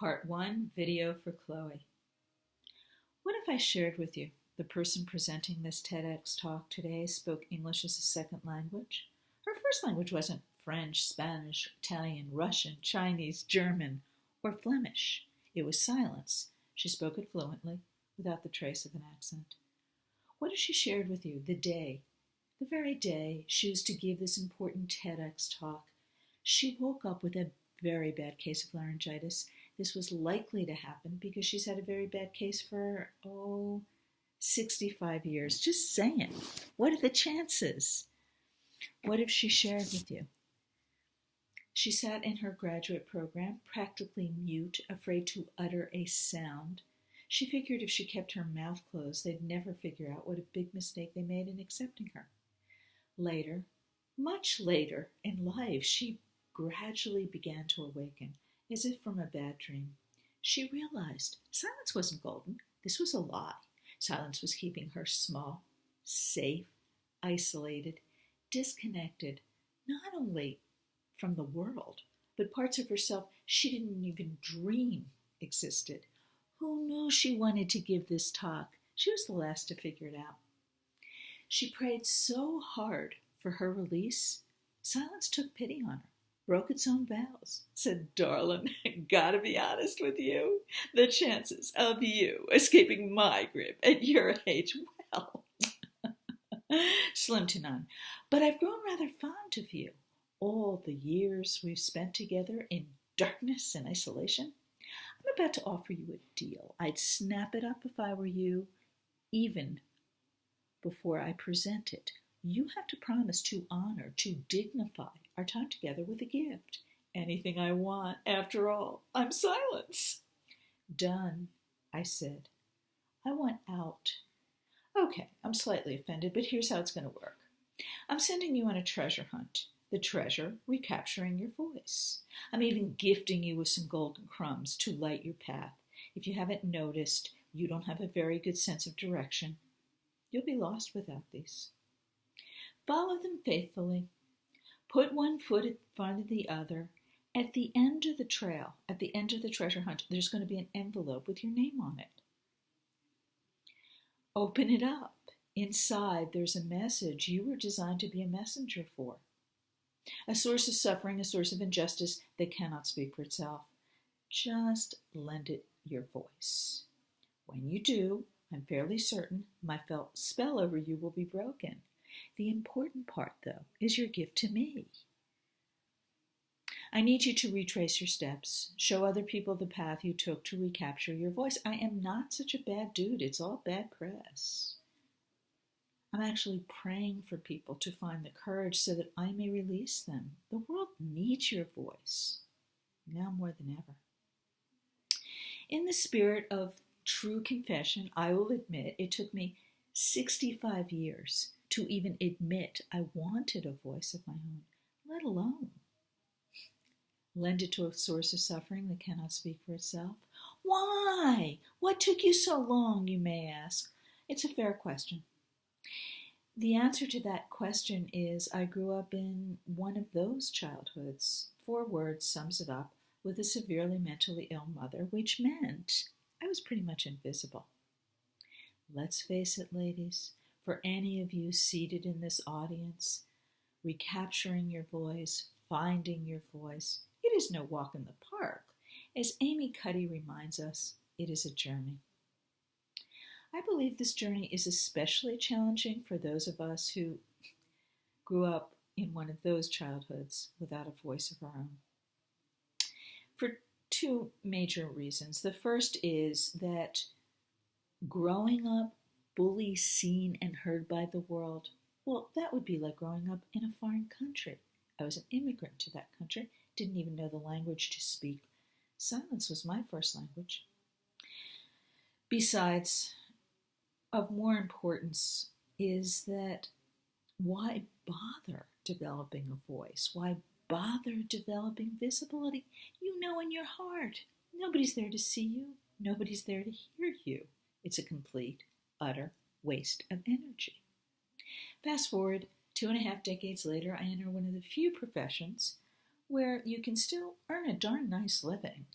Part 1, video for Chloe. What if I shared with you the person presenting this TEDx talk today spoke English as a second language? Her first language wasn't French, Spanish, Italian, Russian, Chinese, German, or Flemish. It was silence. She spoke it fluently, without the trace of an accent. What if she shared with you the very day she was to give this important TEDx talk? She woke up with a very bad case of laryngitis. This was likely to happen because she's had a very bad case for, 65 years. Just saying. What are the chances? What if she shared with you? She sat in her graduate program, practically mute, afraid to utter a sound. She figured if she kept her mouth closed, they'd never figure out what a big mistake they made in accepting her. Later, much later in life, she gradually began to awaken, as if from a bad dream. She realized silence wasn't golden. This was a lie. Silence was keeping her small, safe, isolated, disconnected, not only from the world, but parts of herself she didn't even dream existed. Who knew she wanted to give this talk? She was the last to figure it out. She prayed so hard for her release, silence took pity on her, broke its own vows, said, "Darling, gotta be honest with you. The chances of you escaping my grip at your age, well, slim to none. But I've grown rather fond of you. All the years we've spent together in darkness and isolation. I'm about to offer you a deal. I'd snap it up if I were you, even before I present it. You have to promise to honor, to dignify our time together with a gift. Anything I want. After all, I'm silence." "Done," I said. "I want out." "Okay, I'm slightly offended, but here's how it's going to work. I'm sending you on a treasure hunt. The treasure, recapturing your voice. I'm even gifting you with some golden crumbs to light your path. If you haven't noticed, you don't have a very good sense of direction. You'll be lost without these. Follow them faithfully. Put one foot in front of the other. At the end of the trail, at the end of the treasure hunt, there's going to be an envelope with your name on it. Open it up. Inside, there's a message you were designed to be a messenger for. A source of suffering, a source of injustice that cannot speak for itself. Just lend it your voice. When you do, I'm fairly certain my spell over you will be broken. The important part, though, is your gift to me. I need you to retrace your steps, show other people the path you took to recapture your voice. I am not such a bad dude. It's all bad press. I'm actually praying for people to find the courage so that I may release them. The world needs your voice, now more than ever. In the spirit of true confession, I will admit it took me 65 years to even admit I wanted a voice of my own, let alone lend it to a source of suffering that cannot speak for itself. Why? What took you so long, you may ask? It's a fair question. The answer to that question is I grew up in one of those childhoods. 4 words sums it up, with a severely mentally ill mother, which meant I was pretty much invisible. Let's face it, ladies, for any of you seated in this audience, recapturing your voice, finding your voice, it is no walk in the park. As Amy Cuddy reminds us, it is a journey. I believe this journey is especially challenging for those of us who grew up in one of those childhoods without a voice of our own. For 2 major reasons. The first is that growing up, bullied, seen, and heard by the world, well, that would be like growing up in a foreign country. I was an immigrant to that country, didn't even know the language to speak. Silence was my first language. Besides, of more importance is that why bother developing a voice? Why bother developing visibility? You know in your heart, nobody's there to see you. Nobody's there to hear you. It's a complete, utter waste of energy. Fast forward 2.5 decades later, I enter one of the few professions where you can still earn a darn nice living.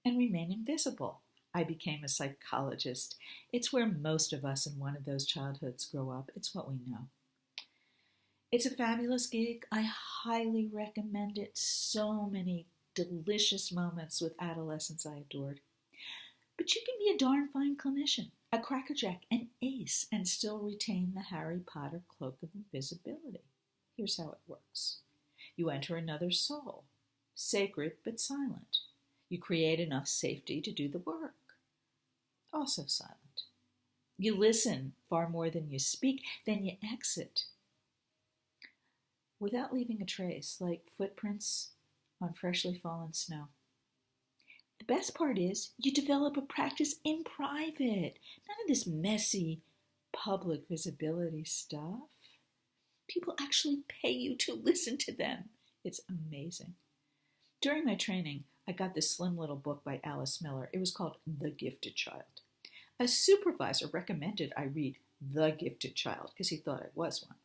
and remain invisible. I became a psychologist. It's where most of us in one of those childhoods grow up. It's what we know. It's a fabulous gig. I highly recommend it. So many delicious moments with adolescents I adored. But you can be a darn fine clinician, a crackerjack, an ace, and still retain the Harry Potter cloak of invisibility. Here's how it works. You enter another soul, sacred but silent. You create enough safety to do the work, also silent. You listen far more than you speak, then you exit without leaving a trace, like footprints on freshly fallen snow. The best part is you develop a practice in private. None of this messy public visibility stuff. People actually pay you to listen to them. It's amazing. During my training, I got this slim little book by Alice Miller. It was called The Gifted Child. A supervisor recommended I read The Gifted Child because he thought I was one.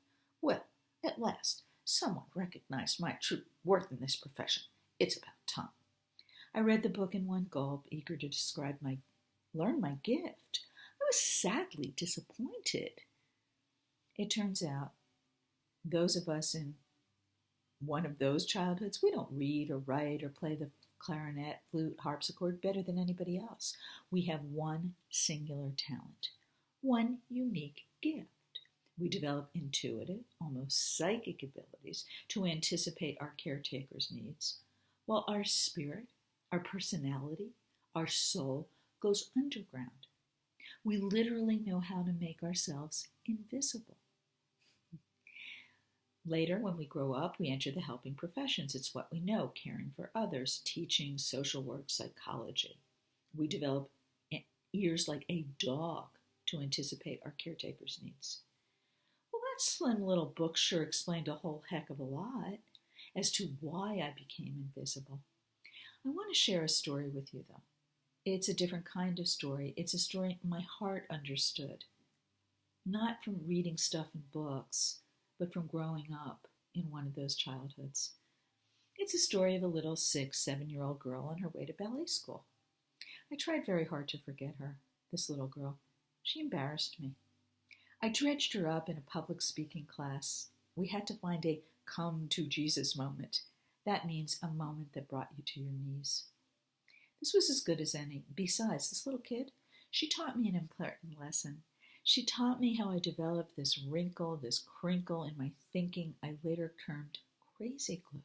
Well, at last, someone recognized my true worth in this profession. It's about time. I read the book in one gulp, eager to learn my gift. I was sadly disappointed. It turns out, those of us in one of those childhoods, we don't read or write or play the clarinet, flute, harpsichord better than anybody else. We have one singular talent, one unique gift. We develop intuitive, almost psychic abilities to anticipate our caretaker's needs, while our spirit, our personality, our soul goes underground. We literally know how to make ourselves invisible. Later, when we grow up, we enter the helping professions. It's what we know, caring for others, teaching, social work, psychology. We develop ears like a dog to anticipate our caretaker's needs. Well, that slim little book sure explained a whole heck of a lot as to why I became invisible. I want to share a story with you, though. It's a different kind of story. It's a story my heart understood, not from reading stuff in books, but from growing up in one of those childhoods. It's a story of a little 6-7-year-old girl on her way to ballet school. I tried very hard to forget her, this little girl. She embarrassed me. I dredged her up in a public speaking class. We had to find a come to Jesus moment. That means a moment that brought you to your knees. This was as good as any. Besides, this little kid, she taught me an important lesson. She taught me how I developed this wrinkle, this crinkle in my thinking I later termed crazy glue.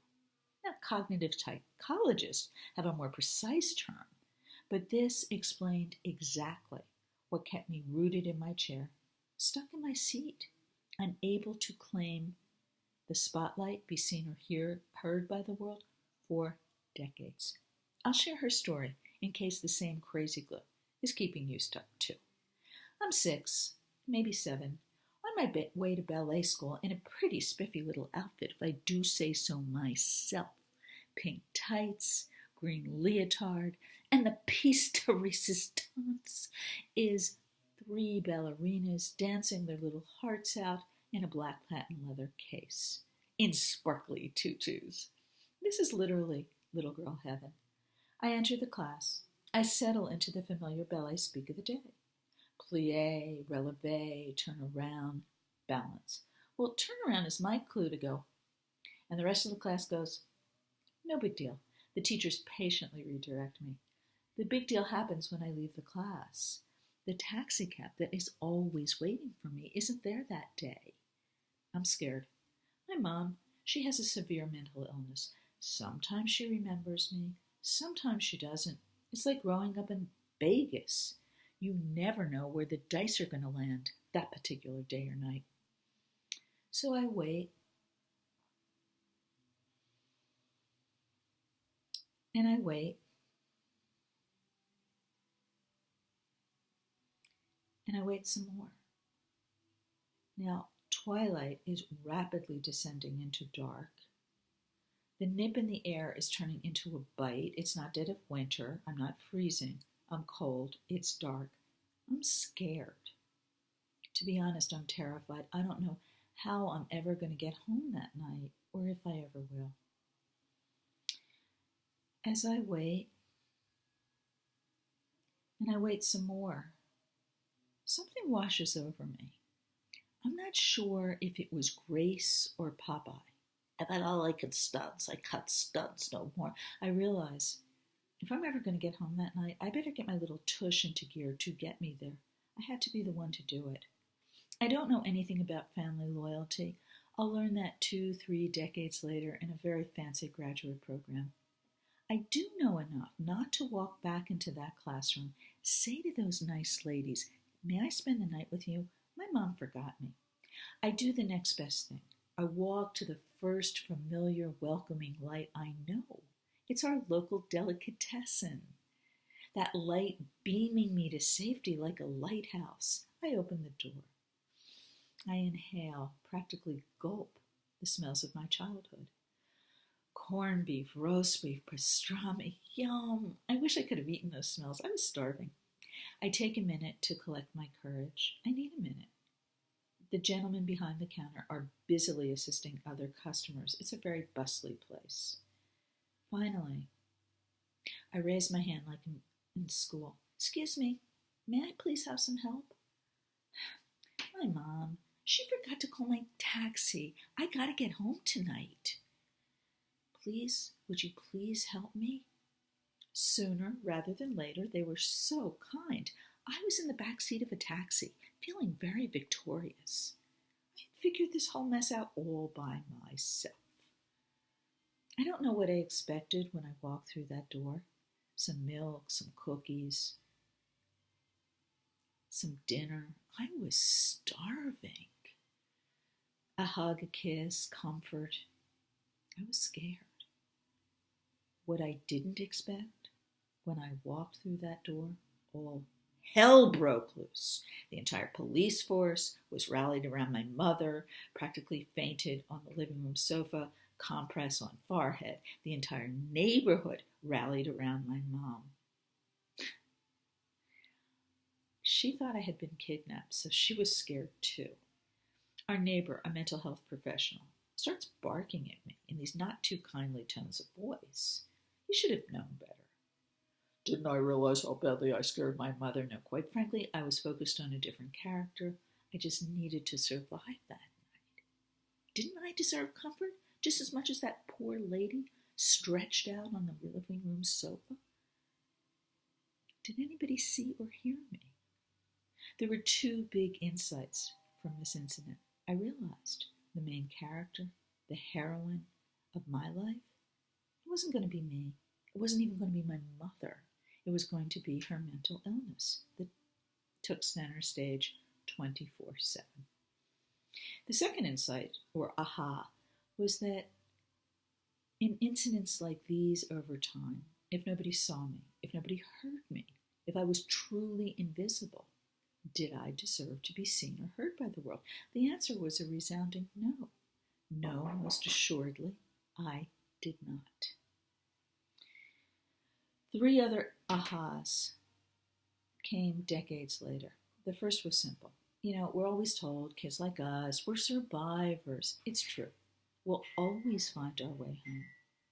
Now, cognitive psychologists have a more precise term, but this explained exactly what kept me rooted in my chair, stuck in my seat, unable to claim the spotlight, be seen or heard by the world for decades. I'll share her story in case the same crazy glue is keeping you stuck too. I'm 6, maybe 7, on my way to ballet school in a pretty spiffy little outfit, if I do say so myself. Pink tights, green leotard, and the piece de resistance is 3 ballerinas dancing their little hearts out in a black patent leather case, in sparkly tutus. This is literally little girl heaven. I enter the class. I settle into the familiar ballet speak of the day. Plie, releve, turn around, balance. Well, turn around is my clue to go. And the rest of the class goes, no big deal. The teachers patiently redirect me. The big deal happens when I leave the class. The taxi cab that is always waiting for me isn't there that day. I'm scared. My mom, she has a severe mental illness. Sometimes she remembers me, sometimes she doesn't. It's like growing up in Vegas. You never know where the dice are going to land that particular day or night. So I wait. And I wait. And I wait some more. Now, twilight is rapidly descending into dark. The nip in the air is turning into a bite. It's not dead of winter. I'm not freezing. I'm cold. It's dark. I'm scared. To be honest, I'm terrified. I don't know how I'm ever going to get home that night, or if I ever will. As I wait, And I wait some more. Something washes over me. I'm not sure if it was Grace or Popeye. But I like it stunts. I cut stunts no more. I realize if I'm ever going to get home that night, I better get my little tush into gear to get me there. I had to be the one to do it. I don't know anything about family loyalty. I'll learn that 2-3 decades later in a very fancy graduate program. I do know enough not to walk back into that classroom, say to those nice ladies, "May I spend the night with you? My mom forgot me." I do the next best thing. I walk to the first familiar, welcoming light I know. It's our local delicatessen. That light beaming me to safety like a lighthouse. I open the door. I inhale, practically gulp, the smells of my childhood. Corned beef, roast beef, pastrami, yum. I wish I could have eaten those smells. I was starving. I take a minute to collect my courage. I need a minute. The gentlemen behind the counter are busily assisting other customers. It's a very bustly place. Finally, I raise my hand like in school. "Excuse me, may I please have some help?" "My mom, she forgot to call my taxi. I gotta get home tonight." "Please, would you please help me?" Sooner rather than later, they were so kind. I was in the back seat of a taxi, feeling very victorious. I had figured this whole mess out all by myself. I don't know what I expected when I walked through that door. Some milk, some cookies, some dinner. I was starving. A hug, a kiss, comfort. I was scared. What I didn't expect, when I walked through that door, all hell broke loose. The entire police force was rallied around my mother, practically fainted on the living room sofa, compress on forehead. The entire neighborhood rallied around my mom. She thought I had been kidnapped, so she was scared too. Our neighbor, a mental health professional, starts barking at me in these not too kindly tones of voice. He should have known better. Didn't I realize how badly I scared my mother? No, quite frankly, I was focused on a different character. I just needed to survive that night. Didn't I deserve comfort just as much as that poor lady stretched out on the living room sofa? Did anybody see or hear me? There were 2 big insights from this incident. I realized the main character, the heroine of my life, it wasn't going to be me. It wasn't even going to be my mother. It was going to be her mental illness that took center stage 24/7. The second insight, or aha, was that in incidents like these over time, if nobody saw me, if nobody heard me, if I was truly invisible, did I deserve to be seen or heard by the world? The answer was a resounding no. No, most assuredly, I did not. 3 other ahas came decades later. The first was simple. We're always told, kids like us, we're survivors. It's true. We'll always find our way home,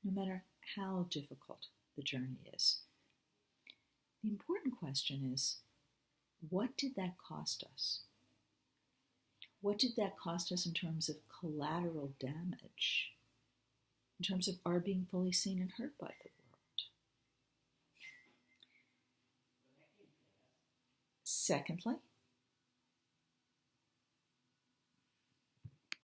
no matter how difficult the journey is. The important question is, what did that cost us? What did that cost us in terms of collateral damage, in terms of our being fully seen and heard by the world? Secondly,